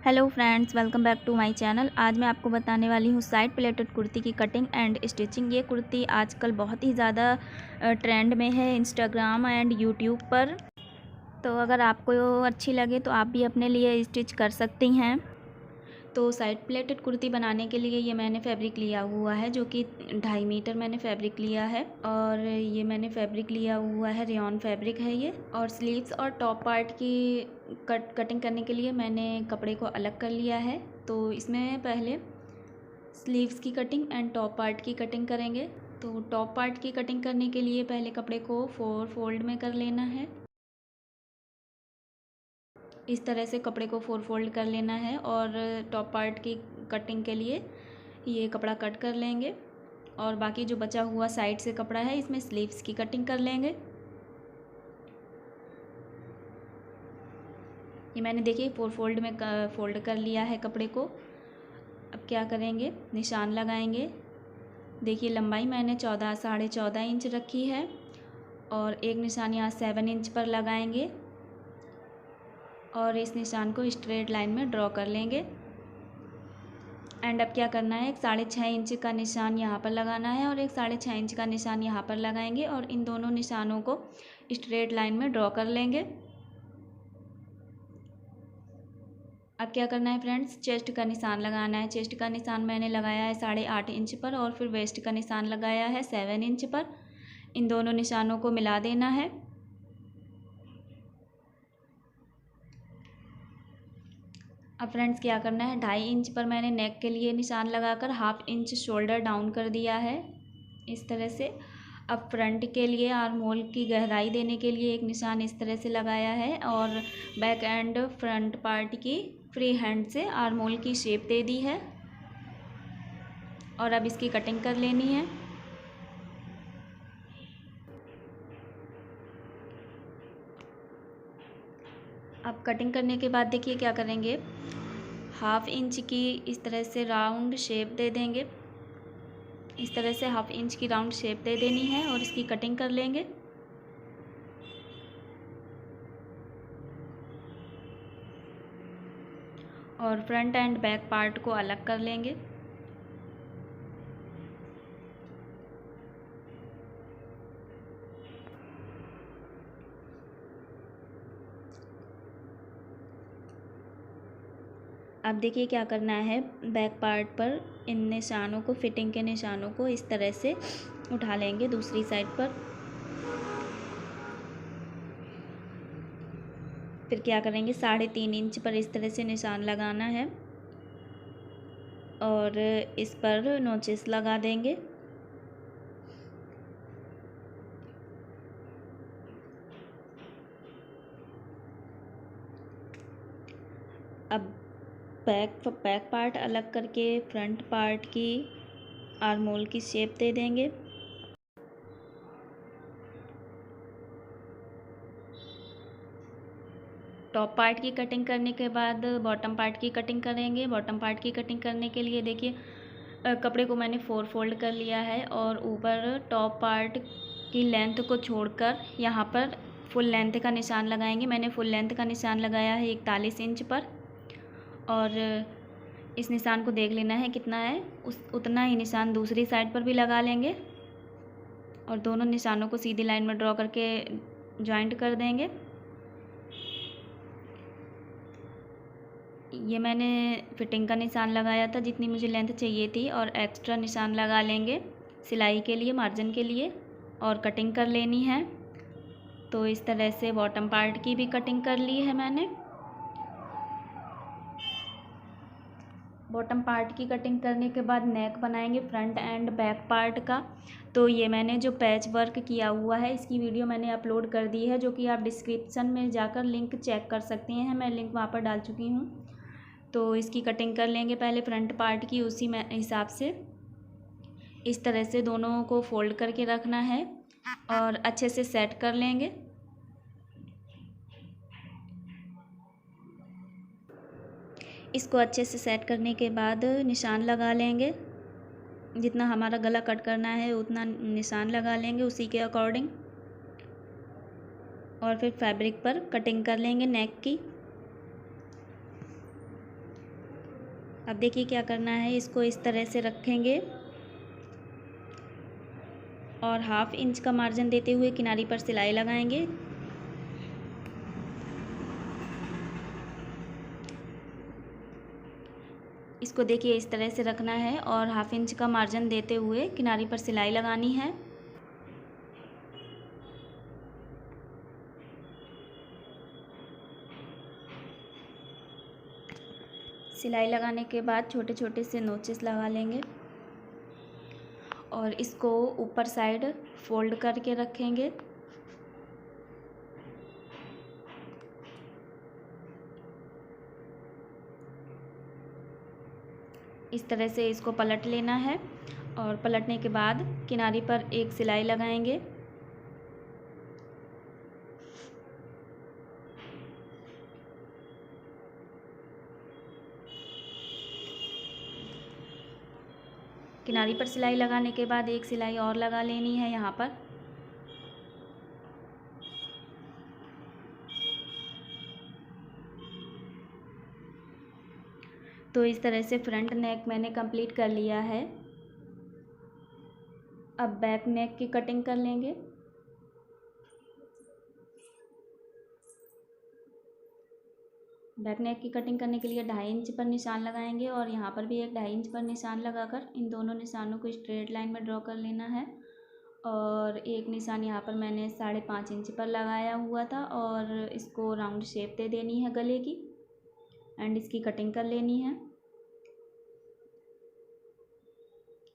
Hello friends, welcome back to my channel. आज मैं आपको बताने वाली हूँ साइड प्लेटेड कुर्ती की कटिंग एंड स्टिचिंग। ये कुर्ती आजकल बहुत ही ज़्यादा ट्रेंड में है इंस्टाग्राम एंड यूट्यूब पर। तो अगर आपको अच्छी लगे तो आप भी अपने लिए स्टिच कर सकती हैं। तो साइड प्लेटेड कुर्ती बनाने के लिए ये मैंने फैब्रिक लिया हुआ है, जो कि 2.5 मीटर मैंने फैब्रिक लिया है। और ये मैंने फैब्रिक लिया हुआ है, रेयॉन फैब्रिक है ये। और स्लीव्स और टॉप पार्ट की कटिंग करने के लिए मैंने कपड़े को अलग कर लिया है। तो इसमें पहले स्लीव्स की कटिंग एंड टॉप पार्ट की कटिंग करेंगे। तो टॉप पार्ट की कटिंग करने के लिए पहले कपड़े को 4 फोल्ड में कर लेना है। इस तरह से कपड़े को 4 फोल्ड कर लेना है और टॉप पार्ट की कटिंग के लिए ये कपड़ा कट कर लेंगे। और बाकी जो बचा हुआ साइड से कपड़ा है, इसमें स्लीव्स की कटिंग कर लेंगे। ये मैंने देखिए 4 फोल्ड में फोल्ड कर लिया है कपड़े को। अब क्या करेंगे, निशान लगाएंगे। देखिए लंबाई मैंने 14.5 इंच रखी है और एक निशान यहाँ 7 इंच पर लगाएंगे और इस निशान को स्ट्रेट लाइन में ड्रॉ कर लेंगे। एंड अब क्या करना है, एक 6.5 इंच का निशान यहाँ पर लगाना है और एक 6.5 इंच का निशान यहाँ पर लगाएंगे और इन दोनों निशानों को स्ट्रेट लाइन में ड्रॉ कर लेंगे। अब क्या करना है फ्रेंड्स, चेस्ट का निशान लगाना है। चेस्ट का निशान मैंने लगाया है 8.5 इंच पर और फिर वेस्ट का निशान लगाया है 7 इंच पर। इन दोनों निशानों को मिला देना है। अब फ्रेंड्स क्या करना है, 2.5 इंच पर मैंने नेक के लिए निशान लगाकर 1/2 इंच शोल्डर डाउन कर दिया है इस तरह से। अब फ्रंट के लिए आर्म होल की गहराई देने के लिए एक निशान इस तरह से लगाया है और बैक एंड फ्रंट पार्ट की फ्री हैंड से आर्म होल की शेप दे दी है और अब इसकी कटिंग कर लेनी है। अब कटिंग करने के बाद देखिए क्या करेंगे, 1/2 इंच की इस तरह से राउंड शेप दे देंगे। इस तरह से 1/2 इंच की राउंड शेप दे देनी है और इसकी कटिंग कर लेंगे। और फ्रंट एंड बैक पार्ट को अलग कर लेंगे। अब देखिए क्या करना है, बैक पार्ट पर इन निशानों को, फिटिंग के निशानों को इस तरह से उठा लेंगे दूसरी साइड पर। फिर क्या करेंगे, 3.5 इंच पर इस तरह से निशान लगाना है और इस पर नोचेस लगा देंगे। अब बैक पार्ट अलग करके फ्रंट पार्ट की आर्म होल की शेप दे देंगे। टॉप पार्ट की कटिंग करने के बाद बॉटम पार्ट की कटिंग करेंगे। बॉटम पार्ट की कटिंग करने के लिए देखिए कपड़े को मैंने 4 फोल्ड कर लिया है और ऊपर टॉप पार्ट की लेंथ को छोड़कर यहाँ पर फुल लेंथ का निशान लगाएंगे। मैंने फुल लेंथ का निशान लगाया है 41 इंच पर और इस निशान को देख लेना है कितना है, उतना ही निशान दूसरी साइड पर भी लगा लेंगे और दोनों निशानों को सीधी लाइन में ड्रॉ करके जॉइंट कर देंगे। ये मैंने फिटिंग का निशान लगाया था जितनी मुझे लेंथ चाहिए थी और एक्स्ट्रा निशान लगा लेंगे सिलाई के लिए, मार्जिन के लिए, और कटिंग कर लेनी है। तो इस तरह से बॉटम पार्ट की भी कटिंग कर ली है मैंने। बॉटम पार्ट की कटिंग करने के बाद नेक बनाएंगे फ्रंट एंड बैक पार्ट का। तो ये मैंने जो पैच वर्क किया हुआ है, इसकी वीडियो मैंने अपलोड कर दी है, जो कि आप डिस्क्रिप्शन में जाकर लिंक चेक कर सकते हैं। मैं लिंक वहाँ पर डाल चुकी हूँ। तो इसकी कटिंग कर लेंगे पहले फ्रंट पार्ट की, उसी में हिसाब से इस तरह से दोनों को फोल्ड करके रखना है और अच्छे से सेट कर लेंगे। इसको अच्छे से सेट करने के बाद निशान लगा लेंगे। जितना हमारा गला कट करना है उतना निशान लगा लेंगे उसी के अकॉर्डिंग और फिर फैब्रिक पर कटिंग कर लेंगे नेक की। अब देखिए क्या करना है, इसको इस तरह से रखेंगे और 1/2 इंच का मार्जिन देते हुए किनारी पर सिलाई लगाएंगे। इसको देखिए इस तरह से रखना है और 1/2 इंच का मार्जिन देते हुए किनारी पर सिलाई लगानी है। सिलाई लगाने के बाद छोटे छोटे से नोचेस लगा लेंगे और इसको ऊपर साइड फोल्ड करके रखेंगे। इस तरह से इसको पलट लेना है और पलटने के बाद किनारी पर एक सिलाई लगाएंगे। किनारी पर सिलाई लगाने के बाद एक सिलाई और लगा लेनी है यहाँ पर। तो इस तरह से फ्रंट नेक मैंने कंप्लीट कर लिया है। अब बैक नेक की कटिंग कर लेंगे। बैक नेक की कटिंग करने के लिए 2.5 इंच पर निशान लगाएंगे और यहाँ पर भी एक 2.5 इंच पर निशान लगाकर इन दोनों निशानों को स्ट्रेट लाइन में ड्रॉ कर लेना है। और एक निशान यहाँ पर मैंने 5.5 इंच पर लगाया हुआ था और इसको राउंड शेप दे देनी है गले की एंड इसकी कटिंग कर लेनी है।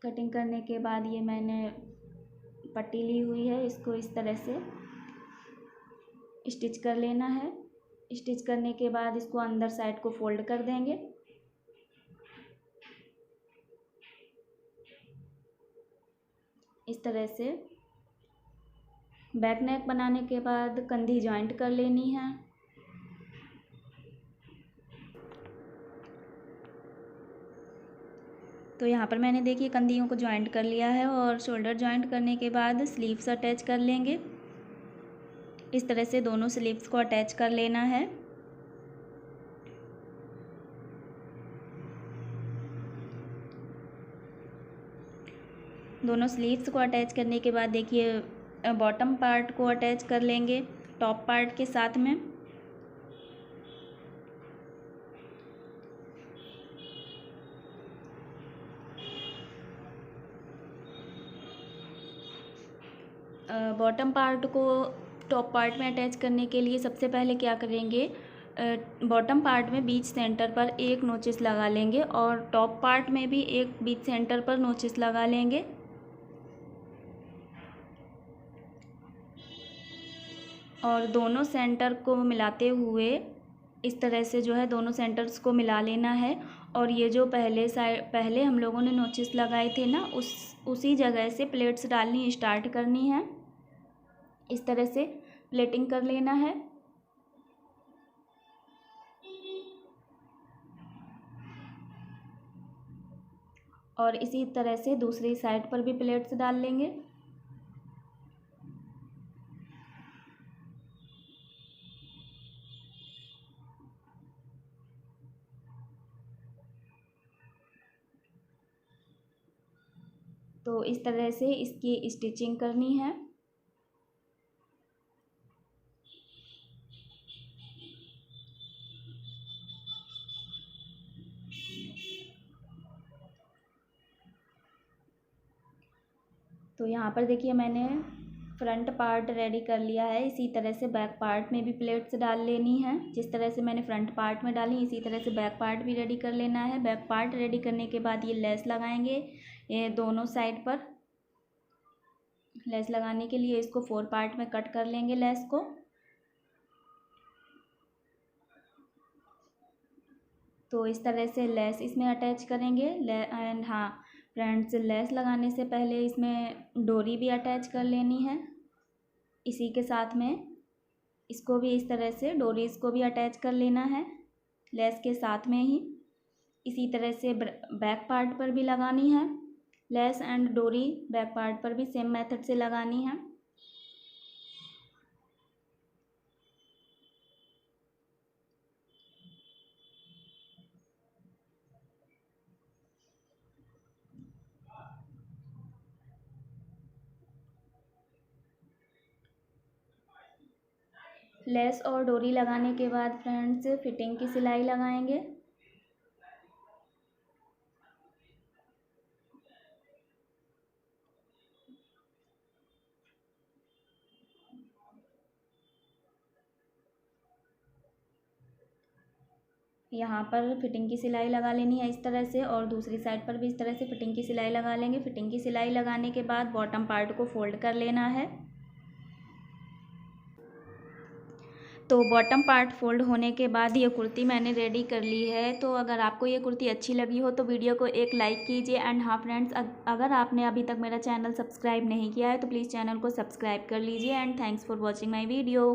कटिंग करने के बाद ये मैंने पट्टी ली हुई है, इसको इस तरह से स्टिच कर लेना है। स्टिच करने के बाद इसको अंदर साइड को फोल्ड कर देंगे। इस तरह से बैक नेक बनाने के बाद कंधी जॉइंट कर लेनी है। तो यहाँ पर मैंने देखिए कंधियों को जॉइंट कर लिया है और शोल्डर जॉइंट करने के बाद स्लीव्स अटैच कर लेंगे। इस तरह से दोनों स्लीव्स को अटैच कर लेना है। दोनों स्लीव्स को अटैच करने के बाद देखिए बॉटम पार्ट को अटैच कर लेंगे टॉप पार्ट के साथ में। बॉटम पार्ट को टॉप पार्ट में अटैच करने के लिए सबसे पहले क्या करेंगे, बॉटम पार्ट में बीच सेंटर पर एक नोचिस लगा लेंगे और टॉप पार्ट में भी एक बीच सेंटर पर नोचिस लगा लेंगे। और दोनों सेंटर को मिलाते हुए इस तरह से जो है दोनों सेंटर्स को मिला लेना है। और ये जो पहले हम लोगों ने नोचिस लगाए थे ना, उसी जगह से प्लेट्स डालनी स्टार्ट करनी है। इस तरह से प्लेटिंग कर लेना है। और इसी तरह से दूसरी साइड पर भी प्लेट्स डाल लेंगे। तो इस तरह से इसकी स्टिचिंग करनी है। तो यहाँ पर देखिए मैंने फ्रंट पार्ट रेडी कर लिया है। इसी तरह से बैक पार्ट में भी प्लेट्स डाल लेनी है। जिस तरह से मैंने फ्रंट पार्ट में डाली इसी तरह से बैक पार्ट भी रेडी कर लेना है। बैक पार्ट रेडी करने के बाद ये लेस लगाएंगे। ये दोनों साइड पर लेस लगाने के लिए इसको 4 पार्ट में कट कर लेंगे लेस को। तो इस तरह से लेस इसमें अटैच करेंगे। एंड हाँ फ्रेंड्स, लेस लगाने से पहले इसमें डोरी भी अटैच कर लेनी है। इसी के साथ में इसको भी इस तरह से डोरीज को भी अटैच कर लेना है लेस के साथ में ही। इसी तरह से बैक पार्ट पर भी लगानी है लेस एंड डोरी। बैक पार्ट पर भी सेम मेथड से लगानी है। लेस और डोरी लगाने के बाद फ्रेंड्स फिटिंग की सिलाई लगाएंगे। यहाँ पर फिटिंग की सिलाई लगा लेनी है इस तरह से, और दूसरी साइड पर भी इस तरह से फिटिंग की सिलाई लगा लेंगे। फिटिंग की सिलाई लगाने के बाद बॉटम पार्ट को फोल्ड कर लेना है। तो बॉटम पार्ट फोल्ड होने के बाद ये कुर्ती मैंने रेडी कर ली है। तो अगर आपको ये कुर्ती अच्छी लगी हो तो वीडियो को एक लाइक कीजिए। एंड हाँ फ्रेंड्स, अगर आपने अभी तक मेरा चैनल सब्सक्राइब नहीं किया है तो प्लीज़ चैनल को सब्सक्राइब कर लीजिए। And thanks for watching my video.